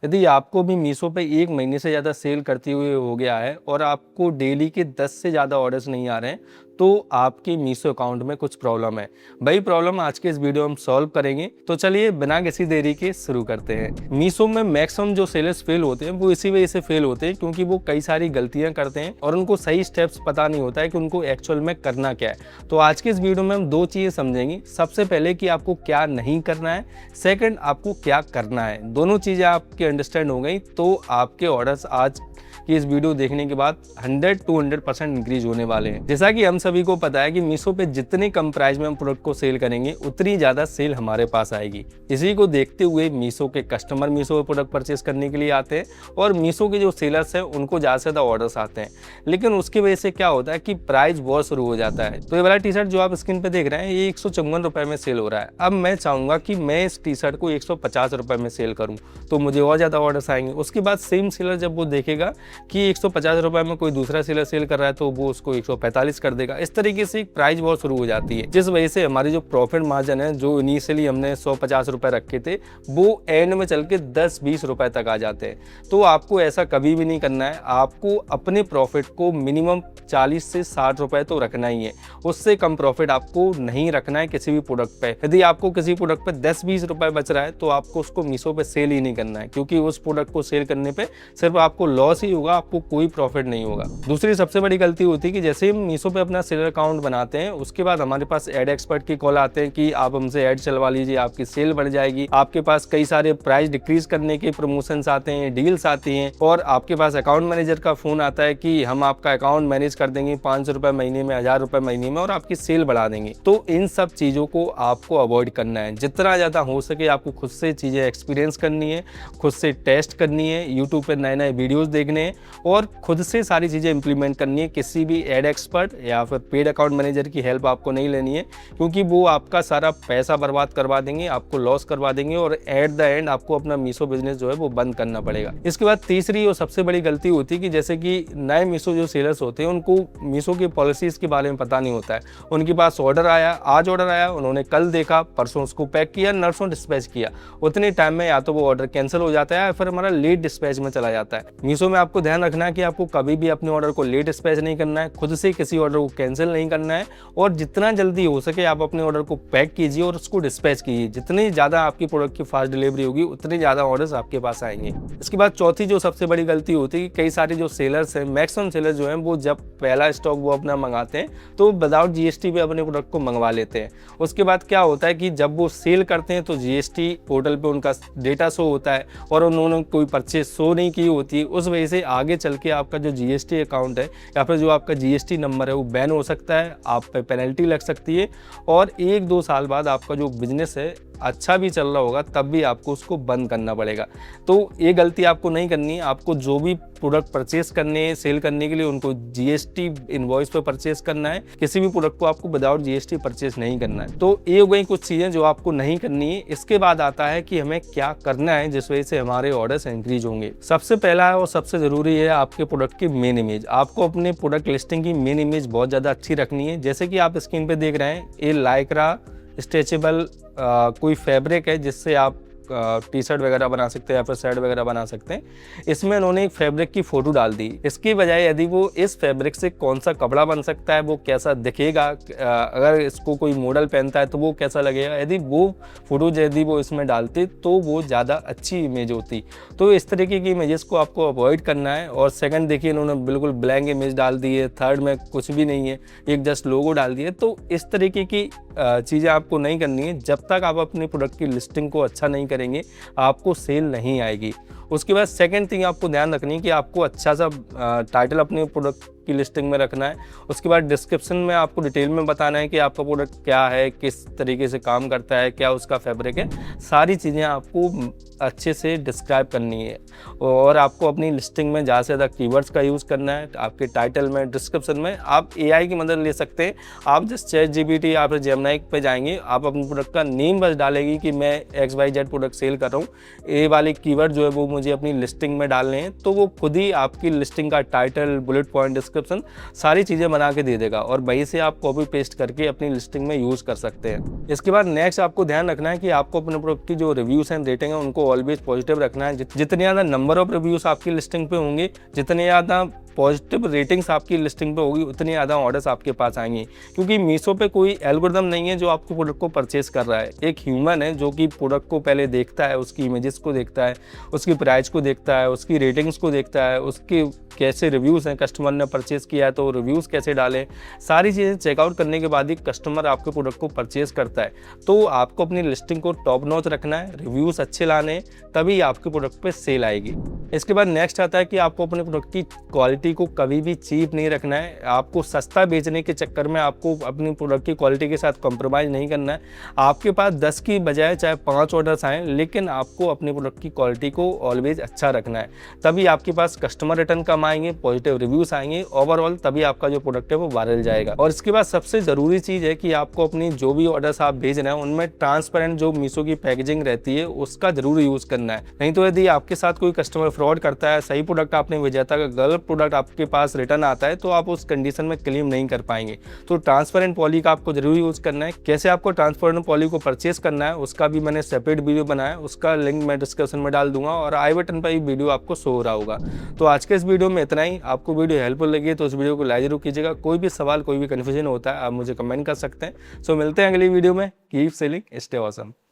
यदि आपको भी मीशो पे 1 महीने से ज़्यादा सेल करते हुए हो गया है और आपको डेली के 10 से ज़्यादा ऑर्डर्स नहीं आ रहे हैं, तो आपके मीशो अकाउंट में कुछ प्रॉब्लम है। वही प्रॉब्लम आज के इस वीडियो में हम सॉल्व करेंगे। तो चलिए बिना किसी देरी के शुरू करते हैं। मीशो में मैक्सिमम जो सेलर्स फेल होते हैं वो इसी वजह से फेल होते हैं क्योंकि वो कई सारी गलतियां करते हैं और उनको सही स्टेप्स पता नहीं होता है कि उनको एक्चुअल में करना क्या है। तो आज के इस वीडियो में हम 2 चीज़ें समझेंगे। सबसे पहले कि आपको क्या नहीं करना है, सेकंड आपको क्या करना है। दोनों चीज़ें आपके अंडरस्टैंड हो गई तो आपके ऑर्डर्स आज कि इस वीडियो देखने के बाद 100 to 100% इंक्रीज होने वाले हैं। जैसा कि हम सभी को पता है कि मीशो पे जितने कम प्राइस में हम प्रोडक्ट को सेल करेंगे उतनी ज़्यादा सेल हमारे पास आएगी। इसी को देखते हुए मीशो के कस्टमर मीशो पे प्रोडक्ट परचेस करने के लिए आते हैं और मीशो के जो सेलर्स हैं उनको ज़्यादा से ज़्यादा ऑर्डर्स आते हैं। लेकिन उसकी वजह से क्या होता है कि प्राइस वॉर शुरू हो जाता है। तो ये वाला टी शर्ट जो आप स्क्रीन पर देख रहे हैं ये 154 रुपये में सेल हो रहा है। अब मैं चाहूँगा कि मैं इस टी शर्ट को 150 रुपये में सेल करूँ तो मुझे और ज़्यादा ऑर्डर्स आएंगे। उसके बाद सेम सेलर जब वो देखेगा कि 150 रुपए में कोई दूसरा सेलर सेल कर रहा है तो वो उसको 145 कर देगा। इस तरीके से प्राइस वॉर शुरू हो जाती है, जिस वजह से हमारी जो प्रॉफिट मार्जिन है जो इनिशियली हमने 150 रुपए रखे थे वो एंड में चल के 10-20 रुपए तक आ जाते हैं। तो आपको ऐसा कभी भी नहीं करना है। आपको अपने प्रॉफिट को मिनिमम 40 से 60 रुपए तो रखना ही है। उससे कम प्रॉफिट आपको नहीं रखना है किसी भी प्रोडक्ट पे। यदि आपको किसी प्रोडक्ट पे 10-20 रुपए बच रहा है तो आपको उसको मीशो पे सेल ही नहीं करना है, क्योंकि उस प्रोडक्ट को सेल करने पे सिर्फ आपको लॉस ही होगा, आपको कोई प्रॉफिट नहीं होगा। दूसरी सबसे बड़ी गलती होती है कि जैसे हम मीशो पे अपना सेलर अकाउंट बनाते हैं उसके बाद हमारे पास एड एक्सपर्ट की कॉल आते हैं कि आप हमसे ऐड चलवा लीजिए, आपकी सेल बढ़ जाएगी। आपके पास कई सारे प्राइस डिक्रीज करने के प्रमोशंस आते हैं, डील्स आती हैं और आपके पास अकाउंट मैनेजर का फोन आता है कि हम आपका अकाउंट मैनेज कर देंगे 500 रुपए महीने में, 1000 रुपए महीने में और आपकी सेल बढ़ा देंगे। तो इन सब चीजों को आपको अवॉइड करना है। जितना ज्यादा हो सके आपको खुद से चीजें एक्सपीरियंस करनी है, खुद से टेस्ट करनी है, यूट्यूब पे नए नए वीडियोस देखने हैं और खुद से सारी चीजें इंप्लीमेंट करनी है। किसी भी एड एक्सपर्ट या फिर पेड अकाउंट मैनेजर की हेल्प आपको नहीं लेनी है, क्योंकि वो आपका सारा पैसा बर्बाद करवा देंगे, आपको लॉस करवा देंगे और एट द एंड आपको अपना मीशो बिजनेस जो है वो बंद करना पड़ेगा। इसके बाद तीसरी और सबसे बड़ी गलती होती है कि जैसे कि नए मीशो जो सेलर्स होते हैं उनको मीशो की पॉलिसीज के बारे में पता नहीं होता है। उनके पास ऑर्डर आया, आज ऑर्डर आया, उन्होंने कल देखा, परसों उसको पैक किया, नरसों डिस्पैच किया। उतने टाइम में या तो वो ऑर्डर कैंसिल हो जाता है या फिर हमारा लेट डिस्पैच में चला जाता है। मीशो में आपको ध्यान रखना है कि आपको कभी भी अपने ऑर्डर को लेट डिस्पैच नहीं करना है, खुद से किसी ऑर्डर को कैंसिल नहीं करना है और जितना जल्दी हो सके आप अपने ऑर्डर को पैक कीजिए और उसको डिस्पैच कीजिए। जितनी ज़्यादा आपकी प्रोडक्ट की फास्ट डिलीवरी होगी उतनी ज़्यादा ऑर्डर्स आपके पास आएंगे। इसके बाद चौथी जो सबसे बड़ी गलती होती है कि कई सारे जो सेलर्स हैं, मैक्सिमम सेलर जो हैं वो जब पहला स्टॉक वो अपना मंगाते हैं तो विदाउट जीएसटी पे अपने प्रोडक्ट को मंगवा लेते हैं। उसके बाद क्या होता है कि जब वो सेल करते हैं तो जीएसटी पोर्टल पे उनका डेटा शो होता है और उन्होंने कोई परचेज शो नहीं की होती है। उस वजह से आगे चल के आपका जो जीएसटी अकाउंट है या फिर जो आपका जीएसटी नंबर है वो बैन हो सकता है, आप पे पेनल्टी लग सकती है और 1-2 साल बाद आपका जो बिजनेस है अच्छा भी चल रहा होगा तब भी आपको उसको बंद करना पड़ेगा। तो ये गलती आपको नहीं करनी है। आपको जो भी प्रोडक्ट परचेस करने हैं सेल करने के लिए उनको जीएसटी इनवॉइस पे परचेस करना है। किसी भी प्रोडक्ट को आपको विदाउट जीएसटी परचेस नहीं करना है। तो ये हो गई कुछ चीज़ें जो आपको नहीं करनी है। इसके बाद आता है कि हमें क्या करना है जिस वजह से हमारे ऑर्डर्स इंक्रीज होंगे। सबसे पहला और सबसे ज़रूरी है आपके प्रोडक्ट की मेन इमेज। आपको अपने प्रोडक्ट लिस्टिंग की मेन इमेज बहुत ज़्यादा अच्छी रखनी है। जैसे कि आप स्क्रीन पर देख रहे हैं ये लाइक्रा स्ट्रेचेबल कोई फैब्रिक है जिससे आप टी शर्ट वगैरह बना सकते हैं या फिर शर्ट वगैरह बना सकते हैं। इसमें उन्होंने एक फैब्रिक की फोटो डाल दी। इसकी बजाय यदि वो इस फैब्रिक से कौन सा कपड़ा बन सकता है, वो कैसा दिखेगा, अगर इसको कोई मॉडल पहनता है तो वो कैसा लगेगा, यदि वो फोटो यदि वो इसमें डालते तो वो ज़्यादा अच्छी इमेज होती। तो इस तरीके की इमेजेस को आपको अवॉइड करना है। और सेकंड देखिए इन्होंने बिल्कुल ब्लैंक इमेज डाल दी है, थर्ड में कुछ भी नहीं है, एक जस्ट लोगो डाल दिए। तो इस तरीके की चीज़ें आपको नहीं करनी है। जब तक आप अपने प्रोडक्ट की लिस्टिंग को अच्छा नहीं करेंगे आपको सेल नहीं आएगी। उसके बाद सेकंड थिंग आपको ध्यान रखनी है कि आपको अच्छा सा टाइटल अपने प्रोडक्ट की लिस्टिंग में रखना है। उसके बाद डिस्क्रिप्शन में आपको डिटेल में बताना है कि आपका प्रोडक्ट क्या है, किस तरीके से काम करता है, क्या उसका फैब्रिक है। सारी चीज़ें आपको अच्छे से डिस्क्राइब करनी है और आपको अपनी लिस्टिंग में ज़्यादा से ज़्यादा कीवर्ड्स का यूज़ करना है। आपके टाइटल में, डिस्क्रिप्शन में आप एआई की मदद ले सकते हैं। आप जस्ट ChatGPT या फिर जेमिनी पे जाएंगे, आप अपने प्रोडक्ट का नेम बस डालेगी कि मैं XYZ प्रोडक्ट सेल कर रहा हूँ, ये वाले कीवर्ड जो है वो मुझे मुझे अपनी लिस्टिंग में डालने हैं, तो वो खुद ही आपकी लिस्टिंग का टाइटल, बुलेट पॉइंट, डिस्क्रिप्शन सारी चीज़ें बना के दे देगा और वहीं से आप कॉपी पेस्ट करके अपनी लिस्टिंग में यूज़ कर सकते हैं। इसके बाद नेक्स्ट आपको ध्यान रखना है कि आपको अपने प्रोडक्ट की जो रिव्यूज़ हैं, रेटिंग है, उनको ऑलवेज पॉजिटिव रखना है। जितने ज़्यादा नंबर ऑफ रिव्यूज़ आपकी लिस्टिंग पे होंगे, जितने ज़्यादा पॉजिटिव रेटिंग्स आपकी लिस्टिंग पे होगी, उतनी ज़्यादा ऑर्डर्स आपके पास आएंगे। क्योंकि मीशो पे कोई एल्गोरिदम नहीं है जो आपको प्रोडक्ट को परचेस कर रहा है। एक ह्यूमन है जो कि प्रोडक्ट को पहले देखता है, उसकी इमेजेस को देखता है, उसकी प्राइस को देखता है, उसकी रेटिंग्स को देखता है, उसके कैसे रिव्यूज़ हैं, कस्टमर ने परचेस किया है तो रिव्यूज़ कैसे डालें, सारी चीज़ें चेकआउट करने के बाद ही कस्टमर आपके प्रोडक्ट को परचेस करता है। तो आपको अपनी लिस्टिंग को टॉप नॉच रखना है, रिव्यूज़ अच्छे लाने हैं, तभी आपके प्रोडक्ट पे सेल आएगी। इसके बाद नेक्स्ट आता है कि आपको अपने प्रोडक्ट की क्वालिटी को कभी भी चीप नहीं रखना है। आपको सस्ता बेचने के चक्कर में आपको अपनी प्रोडक्ट की क्वालिटी के साथ कॉम्प्रोमाइज़ नहीं करना है। आपके पास 10 की बजाय चाहे 5 ऑर्डर्स आएँ, लेकिन आपको अपने प्रोडक्ट की क्वालिटी को ऑलवेज अच्छा रखना है। तभी आपके पास कस्टमर रिटर्न कम आएंगे, पॉजिटिव रिव्यूज़ आएंगे, ओवरऑल तभी आपका जो प्रोडक्ट है वो वायरल जाएगा। और इसके बाद सबसे ज़रूरी चीज़ है कि आपको अपनी जो भी ऑर्डर्स आप भेज रहे हैं उनमें ट्रांसपेरेंट जो मीशो की पैकेजिंग रहती है उसका ज़रूर यूज़ करना है। नहीं तो यदि आपके साथ कोई कस्टमर फ्रॉड करता है, सही प्रोडक्ट आपने भेजा था, गलत प्रोडक्ट आपके पास रिटर्न आता है, तो आप उस कंडीशन में क्लेम नहीं कर पाएंगे। तो ट्रांसपेरेंट पॉली का आपको जरूर यूज़ करना है। कैसे आपको ट्रांसपेरेंट पॉली को परचेस करना है उसका भी मैंने सेपरेट वीडियो बनाया, उसका लिंक मैं डिस्क्रिप्शन में डाल दूंगा और आई बटन पर ही वीडियो आपको शो हो रहा होगा। तो आज के इस वीडियो में इतना ही। आपको वीडियो हेल्पफुल लगी तो इस वीडियो को लाइक जरूर कीजिएगा। कोई भी सवाल, कोई भी कन्फ्यूजन होता है आप मुझे कमेंट कर सकते हैं। सो मिलते हैं अगली वीडियो में। Keep selling, stay awesome.